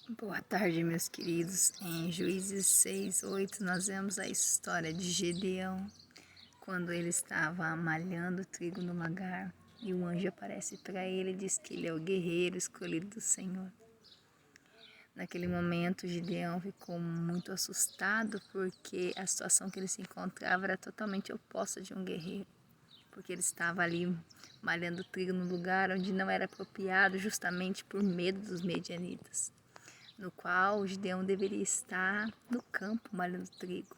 Boa tarde, meus queridos. Em Juízes 6:8, nós vemos a história de Gedeão, quando ele estava malhando trigo no lagar, e o anjo aparece para ele e diz que ele é o guerreiro escolhido do Senhor. Naquele momento, Gedeão ficou muito assustado, porque a situação que ele se encontrava era totalmente oposta de um guerreiro, porque ele estava ali malhando trigo no lugar onde não era apropriado, justamente por medo dos medianitas, no qual Gideão deveria estar no campo malhando trigo.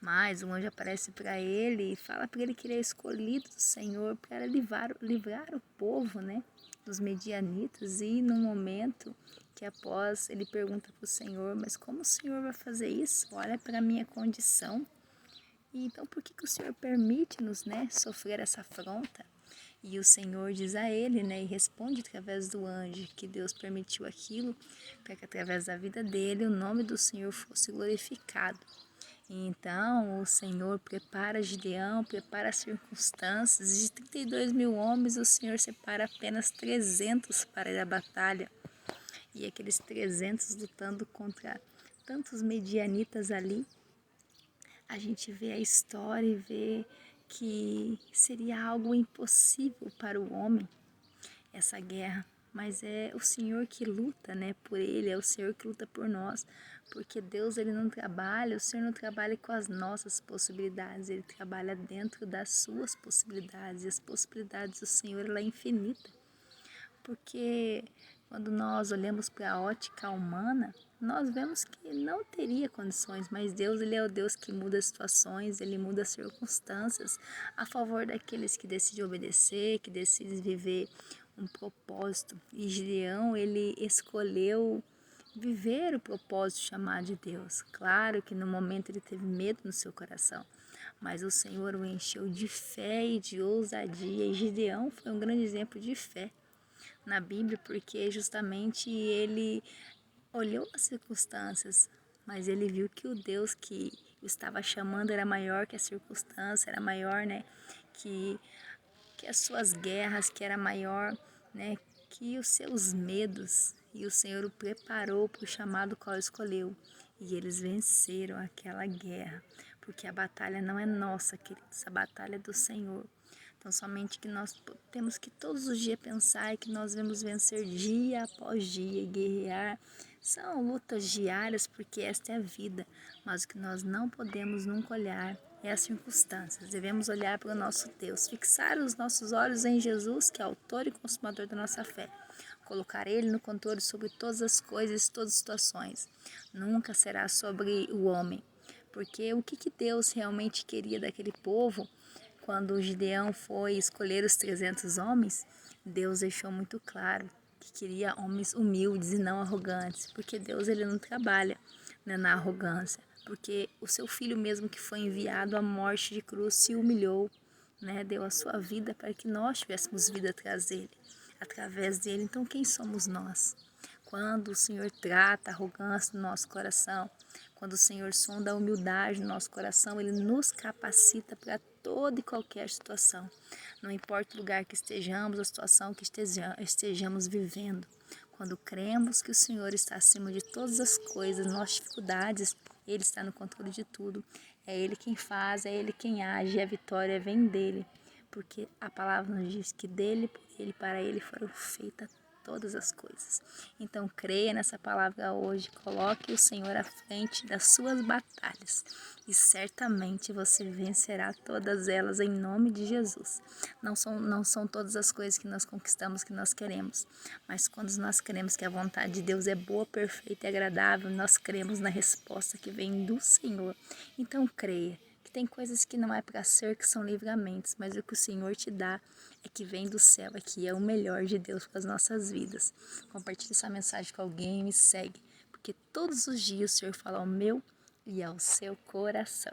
Mas o anjo aparece para ele e fala para ele que ele é escolhido do Senhor para livrar o povo, dos medianitas. E no momento que após ele pergunta para o Senhor, mas como o Senhor vai fazer isso? Olha para a minha condição. E então por que o Senhor permite-nos, sofrer essa afronta? E o Senhor diz a ele, e responde através do anjo, que Deus permitiu aquilo para que através da vida dele o nome do Senhor fosse glorificado. E então o Senhor prepara Gideão, prepara as circunstâncias, de 32 mil homens o Senhor separa apenas 300 para ir à batalha. E aqueles 300 lutando contra tantos medianitas ali, a gente vê a história e vê que seria algo impossível para o homem essa guerra, mas é o Senhor que luta, por ele, é o Senhor que luta por nós, porque Deus ele não trabalha, o Senhor não trabalha com as nossas possibilidades, ele trabalha dentro das suas possibilidades, e as possibilidades do Senhor ela é infinita, porque quando nós olhamos para a ótica humana, nós vemos que não teria condições, mas Deus ele é o Deus que muda as situações, ele muda as circunstâncias a favor daqueles que decidem obedecer, que decidem viver um propósito. E Gideão ele escolheu viver o propósito chamado de Deus. Claro que no momento ele teve medo no seu coração, mas o Senhor o encheu de fé e de ousadia, e Gideão foi um grande exemplo de fé na Bíblia, porque justamente ele olhou as circunstâncias, mas ele viu que o Deus que o estava chamando era maior que a circunstância, era maior, que, que as suas guerras, que era maior, que os seus medos. E o Senhor o preparou para o chamado qual escolheu. E eles venceram aquela guerra, porque a batalha não é nossa, queridos, a batalha é do Senhor. Então, somente que nós temos que todos os dias pensar que nós vamos vencer dia após dia e guerrear. São lutas diárias, porque esta é a vida, mas o que nós não podemos nunca olhar é as circunstâncias. Devemos olhar para o nosso Deus, fixar os nossos olhos em Jesus, que é autor e consumador da nossa fé. Colocar Ele no controle sobre todas as coisas, todas as situações. Nunca será sobre o homem, porque o que Deus realmente queria daquele povo? Quando o Gideão foi escolher os 300 homens, Deus deixou muito claro que queria homens humildes e não arrogantes, porque Deus ele não trabalha, na arrogância, porque o seu filho mesmo que foi enviado à morte de cruz se humilhou, deu a sua vida para que nós tivéssemos vida através dele. Então quem somos nós? Quando o Senhor trata a arrogância no nosso coração, quando o Senhor sonda a humildade no nosso coração, Ele nos capacita para toda e qualquer situação. Não importa o lugar que estejamos, a situação que estejamos vivendo. Quando cremos que o Senhor está acima de todas as coisas, nossas dificuldades, Ele está no controle de tudo. É Ele quem faz, é Ele quem age, e a vitória vem dEle. Porque a palavra nos diz que dEle, por Ele, para Ele foram feitas todas as coisas. Então creia nessa palavra hoje, coloque o Senhor à frente das suas batalhas e certamente você vencerá todas elas em nome de Jesus. Não são todas as coisas que nós conquistamos que nós queremos, mas quando nós queremos que a vontade de Deus é boa, perfeita e agradável, nós cremos na resposta que vem do Senhor. Então creia. Tem coisas que não é para ser, que são livramentos, mas o que o Senhor te dá é que vem do céu, é que é o melhor de Deus para as nossas vidas. Compartilhe essa mensagem com alguém e me segue, porque todos os dias o Senhor fala ao meu e ao seu coração.